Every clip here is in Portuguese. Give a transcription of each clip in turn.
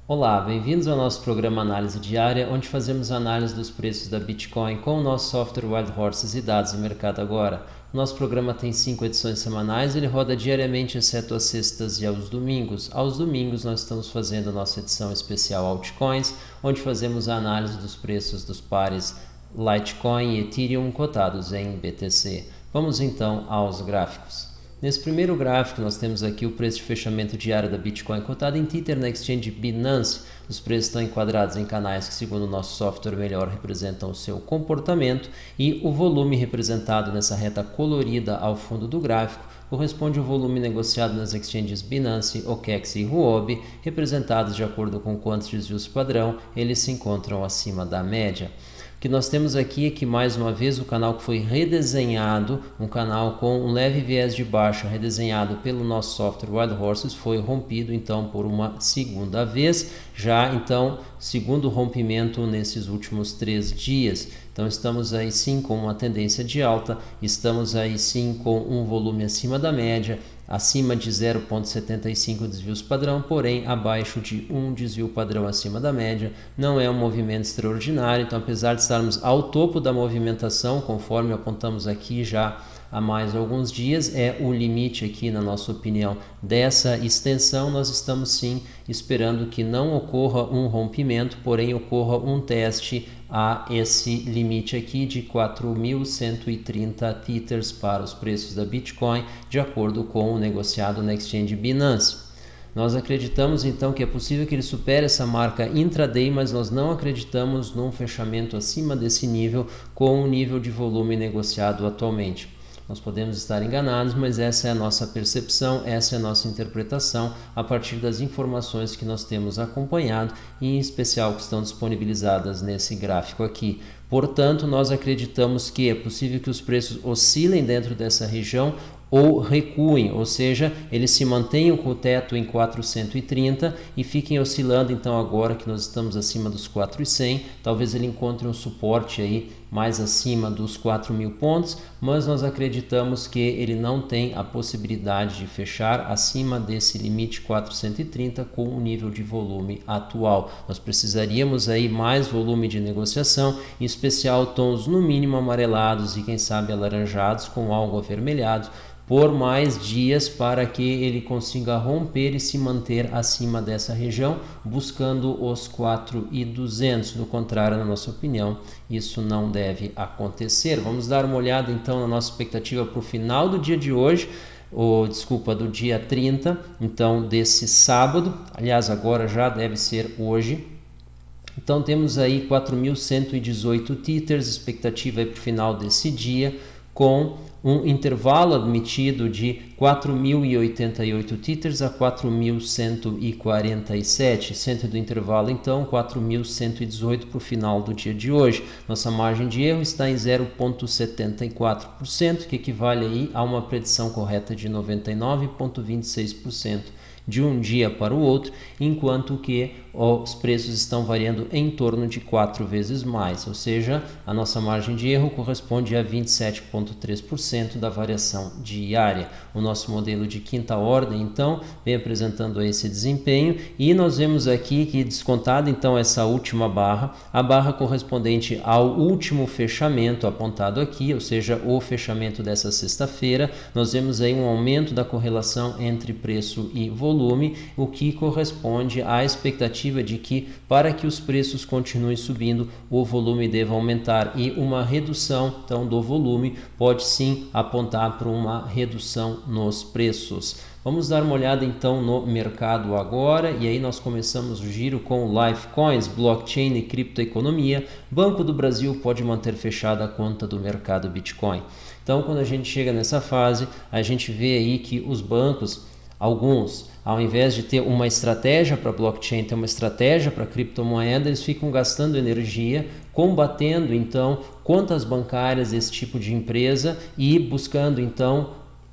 Olá, bem-vindos ao nosso programa Análise Diária, onde fazemos análise dos preços da Bitcoin com o nosso software Wild Horses e dados do mercado agora. O nosso programa tem 5 edições semanais, ele roda diariamente, exceto às sextas e aos domingos. Aos domingos nós estamos fazendo a nossa edição especial Altcoins, onde fazemos a análise dos preços dos pares Litecoin e Ethereum cotados em BTC. Vamos então aos gráficos. Nesse primeiro gráfico, nós temos aqui o preço de fechamento diário da Bitcoin cotada em Tether na exchange Binance. Os preços estão enquadrados em canais que, segundo o nosso software, melhor representam o seu comportamento, e o volume representado nessa reta colorida ao fundo do gráfico corresponde ao volume negociado nas exchanges Binance, OKEx e Huobi, representados de acordo com quantos desvios padrão eles se encontram acima da média. O que nós temos aqui é que, mais uma vez, o canal que foi redesenhado, um canal com um leve viés de baixa, redesenhado pelo nosso software Wild Horses, foi rompido então por uma segunda vez, já então segundo rompimento nesses últimos 3 dias. Então estamos aí sim com uma tendência de alta, estamos aí sim com um volume acima da média, acima de 0,75 desvios padrão, porém abaixo de um desvio padrão acima da média. Não é um movimento extraordinário, então apesar de estarmos ao topo da movimentação, conforme apontamos aqui já há mais alguns dias, é o limite aqui, na nossa opinião, dessa extensão. Nós estamos sim esperando que não ocorra um rompimento, porém ocorra um teste a esse limite aqui de 4.130 Tethers para os preços da Bitcoin, de acordo com o negociado na exchange Binance. Nós acreditamos então que é possível que ele supere essa marca intraday, mas nós não acreditamos num fechamento acima desse nível com o nível de volume negociado atualmente. Nós podemos estar enganados, mas essa é a nossa percepção, essa é a nossa interpretação a partir das informações que nós temos acompanhado e em especial que estão disponibilizadas nesse gráfico aqui. Portanto, nós acreditamos que é possível que os preços oscilem dentro dessa região ou recuem, ou seja, eles se mantenham com o teto em 430 e fiquem oscilando. Então agora que nós estamos acima dos 4.100, talvez ele encontre um suporte aí mais acima dos 4.000 pontos, mas nós acreditamos que ele não tem a possibilidade de fechar acima desse limite 430 com o nível de volume atual. Nós precisaríamos aí mais volume de negociação, em especial tons no mínimo amarelados e quem sabe alaranjados com algo avermelhado, por mais dias para que ele consiga romper e se manter acima dessa região, buscando os 4.200. Do contrário, na nossa opinião, isso não deve acontecer. Vamos dar uma olhada então na nossa expectativa para o final do dia de hoje, do dia 30, então desse sábado, aliás agora já deve ser hoje. Então temos aí 4.118 Tethers, expectativa para o final desse dia, com um intervalo admitido de 4.088 Tethers a 4.147, centro do intervalo então 4.118 para o final do dia de hoje. Nossa margem de erro está em 0,74%, que equivale aí a uma predição correta de 99,26% de um dia para o outro, enquanto que os preços estão variando em torno de 4 vezes mais, ou seja, a nossa margem de erro corresponde a 27,3% da variação diária. O nosso modelo de quinta ordem, então, vem apresentando esse desempenho, e nós vemos aqui que descontada então essa última barra, a barra correspondente ao último fechamento apontado aqui, ou seja, o fechamento dessa sexta-feira, nós vemos aí um aumento da correlação entre preço e volume, o que corresponde à expectativa de que, para que os preços continuem subindo, o volume deva aumentar, e uma redução então do volume pode sim apontar para uma redução nos preços. Vamos dar uma olhada então no mercado agora, e aí nós começamos o giro com Litecoins, blockchain e criptoeconomia. Banco do Brasil pode manter fechada a conta do mercado Bitcoin. Então, quando a gente chega nessa fase, a gente vê aí que os bancos, alguns, ao invés de ter uma estratégia para blockchain, ter uma estratégia para criptomoeda, eles ficam gastando energia combatendo então contas bancárias desse tipo de empresa e buscando então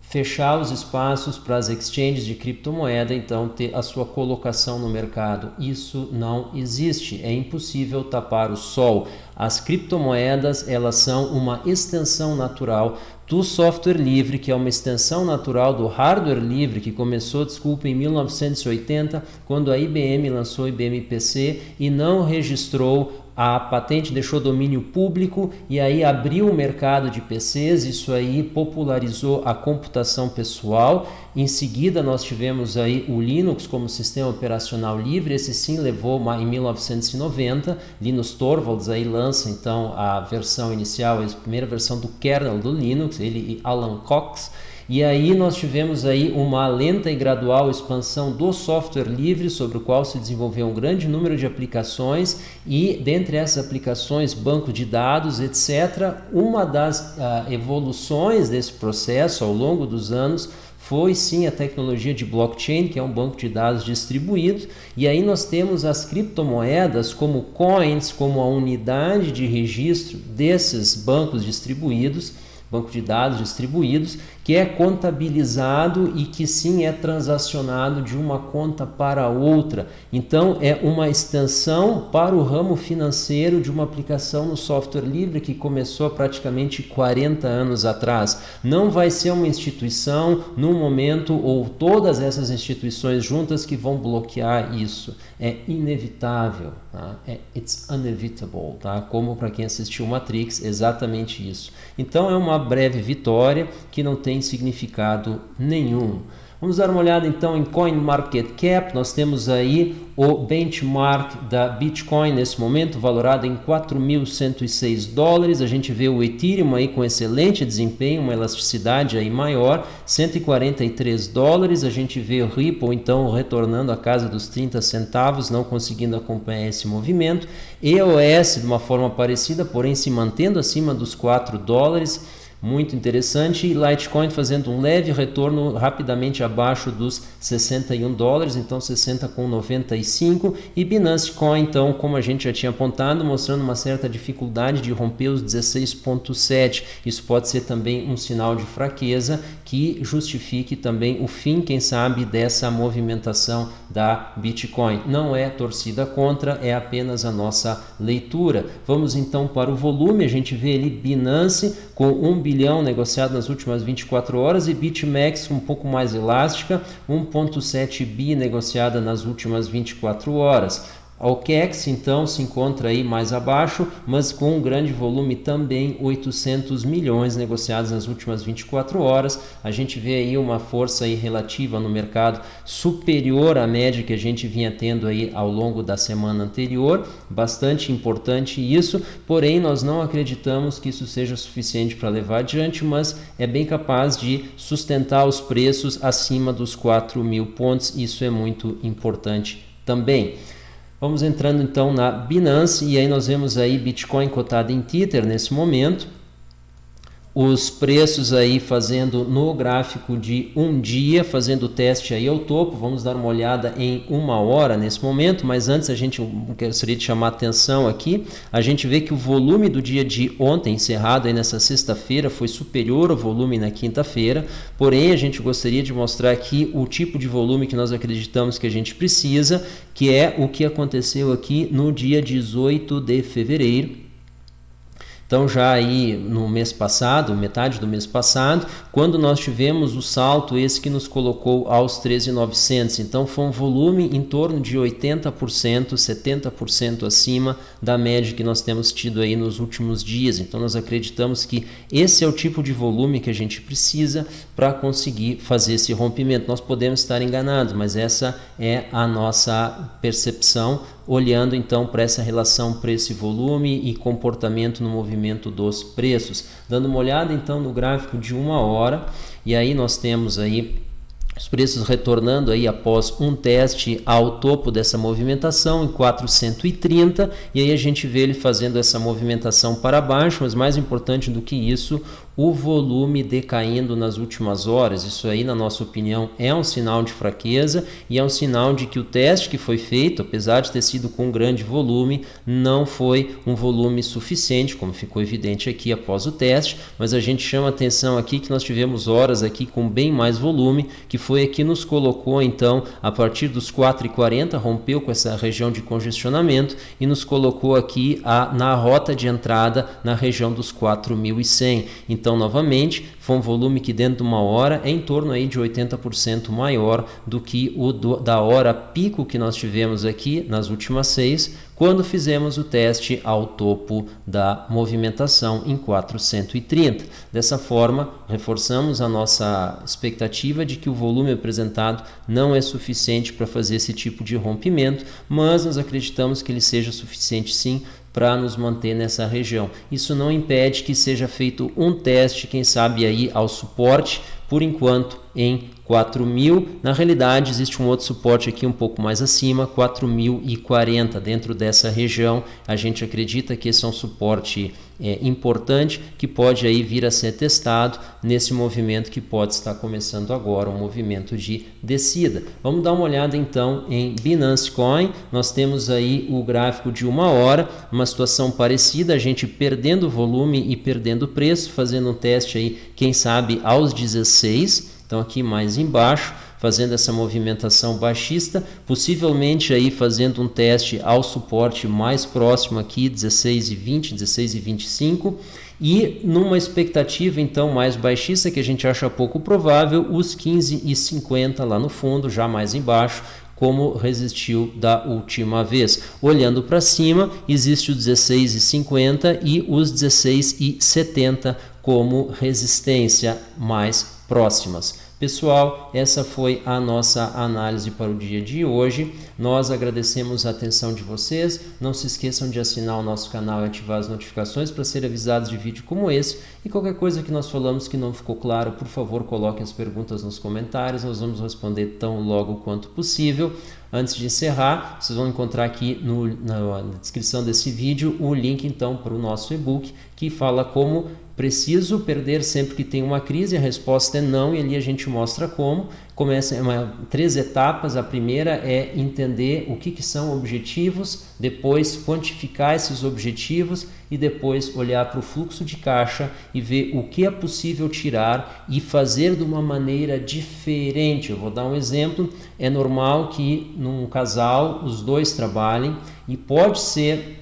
fechar os espaços para as exchanges de criptomoeda, então ter a sua colocação no mercado. Isso não existe, é impossível tapar o sol. As criptomoedas, elas são uma extensão natural do software livre, que é uma extensão natural do hardware livre, que começou, em 1980, quando a IBM lançou o IBM PC e não registrou a patente, deixou domínio público e aí abriu o mercado de PCs. Isso aí popularizou a computação pessoal. Em seguida nós tivemos aí o Linux como sistema operacional livre. Esse sim levou em 1990. Linus Torvalds aí lança então a versão inicial, a primeira versão do kernel do Linux, ele e Alan Cox. E aí nós tivemos aí uma lenta e gradual expansão do software livre, sobre o qual se desenvolveu um grande número de aplicações, e dentre essas aplicações, banco de dados, etc. Uma das evoluções desse processo ao longo dos anos foi sim a tecnologia de blockchain, que é um banco de dados distribuído, e aí nós temos as criptomoedas como coins, como a unidade de registro desses bancos distribuídos, banco de dados distribuídos, que é contabilizado e que sim é transacionado de uma conta para outra. Então é uma extensão para o ramo financeiro de uma aplicação no software livre que começou há praticamente 40 anos atrás. Não vai ser uma instituição no momento ou todas essas instituições juntas que vão bloquear isso. É inevitável, tá? It's unevitable, tá? Como para quem assistiu Matrix, exatamente isso. Então é uma breve vitória que não tem significado nenhum. Vamos dar uma olhada então em CoinMarketCap. Nós temos aí o benchmark da Bitcoin nesse momento, valorado em 4.106 dólares. A gente vê o Ethereum aí com excelente desempenho, uma elasticidade aí maior, 143 dólares. A gente vê o Ripple então retornando à casa dos 30 centavos, não conseguindo acompanhar esse movimento. EOS de uma forma parecida, porém se mantendo acima dos 4 dólares. Muito interessante. E Litecoin fazendo um leve retorno rapidamente abaixo dos 61 dólares, então 60,95. E Binance Coin, então, como a gente já tinha apontado, mostrando uma certa dificuldade de romper os 16,7. Isso pode ser também um sinal de fraqueza que justifique também o fim, quem sabe, dessa movimentação da Bitcoin. Não é torcida contra, é apenas a nossa leitura. Vamos então para o volume. A gente vê ali Binance com 1 bilhão negociado nas últimas 24 horas e BitMEX um pouco mais elástica, 1,7 bi negociada nas últimas 24 horas. A OKEx então se encontra aí mais abaixo, mas com um grande volume também, 800 milhões negociados nas últimas 24 horas. A gente vê aí uma força aí relativa no mercado superior à média que a gente vinha tendo aí ao longo da semana anterior, bastante importante isso, porém nós não acreditamos que isso seja suficiente para levar adiante, mas é bem capaz de sustentar os preços acima dos 4.000 pontos, isso é muito importante também. Vamos entrando então na Binance e aí nós vemos aí Bitcoin cotado em Tether nesse momento. Os preços aí fazendo no gráfico de um dia, fazendo o teste aí ao topo. Vamos dar uma olhada em 1 hora nesse momento, mas antes a gente gostaria de chamar a atenção aqui. A gente vê que o volume do dia de ontem, encerrado aí nessa sexta-feira, foi superior ao volume na quinta-feira, porém a gente gostaria de mostrar aqui o tipo de volume que nós acreditamos que a gente precisa, que é o que aconteceu aqui no dia 18 de fevereiro. Então já aí no mês passado, metade do mês passado, quando nós tivemos o salto esse que nos colocou aos 13.900, então foi um volume em torno de 80%, 70% acima da média que nós temos tido aí nos últimos dias. Então nós acreditamos que esse é o tipo de volume que a gente precisa para conseguir fazer esse rompimento. Nós podemos estar enganados, mas essa é a nossa percepção, olhando então para essa relação preço e volume e comportamento no movimento dos preços. Dando uma olhada então no gráfico de 1 hora, e aí nós temos aí os preços retornando aí após um teste ao topo dessa movimentação em 430, e aí a gente vê ele fazendo essa movimentação para baixo, mas mais importante do que isso, o volume decaindo nas últimas horas. Isso aí, na nossa opinião, é um sinal de fraqueza e é um sinal de que o teste que foi feito, apesar de ter sido com grande volume, não foi um volume suficiente, como ficou evidente aqui após o teste, mas a gente chama atenção aqui que nós tivemos horas aqui com bem mais volume, que foi aqui nos colocou então a partir dos 4h40, rompeu com essa região de congestionamento e nos colocou aqui na rota de entrada na região dos 4.100. Então, novamente, foi um volume que dentro de uma hora é em torno aí de 80% maior do que o da hora pico que nós tivemos aqui nas últimas 6, quando fizemos o teste ao topo da movimentação em 430. Dessa forma, reforçamos a nossa expectativa de que o volume apresentado não é suficiente para fazer esse tipo de rompimento, mas nós acreditamos que ele seja suficiente sim para nos manter nessa região. Isso não impede que seja feito um teste, quem sabe aí ao suporte, por enquanto em 4.000. Na realidade, existe um outro suporte aqui um pouco mais acima, 4.040, dentro dessa região. A gente acredita que esse é um suporte importante, que pode aí vir a ser testado nesse movimento que pode estar começando agora, um movimento de descida. Vamos dar uma olhada então em Binance Coin. Nós temos aí o gráfico de uma hora, uma situação parecida, a gente perdendo volume e perdendo preço, fazendo um teste aí, quem sabe aos 16, então aqui mais embaixo, fazendo essa movimentação baixista, possivelmente aí fazendo um teste ao suporte mais próximo aqui, 16,20, 16,25, e numa expectativa então mais baixista, que a gente acha pouco provável, os 15,50 lá no fundo, já mais embaixo, como resistiu da última vez. Olhando para cima, existe o 16,50 e os 16,70 como resistência mais próximas. Pessoal, essa foi a nossa análise para o dia de hoje. Nós agradecemos a atenção de vocês. Não se esqueçam de assinar o nosso canal e ativar as notificações para ser avisados de vídeo como esse. E qualquer coisa que nós falamos que não ficou claro, por favor, coloquem as perguntas nos comentários. Nós vamos responder tão logo quanto possível. Antes de encerrar, vocês vão encontrar aqui na descrição desse vídeo o link então para o nosso e-book que fala como preciso perder sempre que tem uma crise. A resposta é não, e ali a gente mostra como. Começa 3 etapas. A primeira é entender o que são objetivos, depois quantificar esses objetivos e depois olhar para o fluxo de caixa e ver o que é possível tirar e fazer de uma maneira diferente. Eu vou dar um exemplo. É normal que num casal os dois trabalhem e pode ser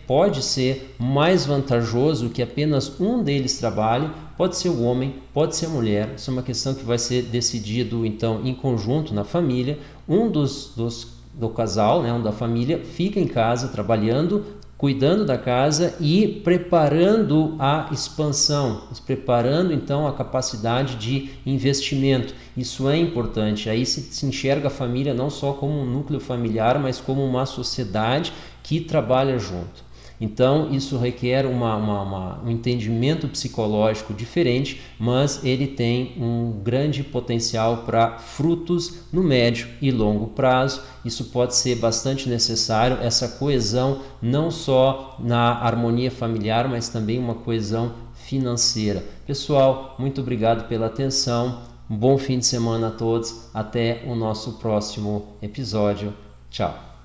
mais vantajoso que apenas um deles trabalhe. Pode ser o homem, pode ser a mulher. Isso é uma questão que vai ser decidido então em conjunto na família. Um do casal, né, um da família, fica em casa trabalhando, cuidando da casa e preparando a expansão, preparando então a capacidade de investimento. Isso é importante. Aí se enxerga a família não só como um núcleo familiar, mas como uma sociedade que trabalha junto. Então, isso requer um entendimento psicológico diferente, mas ele tem um grande potencial para frutos no médio e longo prazo. Isso pode ser bastante necessário, essa coesão não só na harmonia familiar, mas também uma coesão financeira. Pessoal, muito obrigado pela atenção. Um bom fim de semana a todos. Até o nosso próximo episódio. Tchau.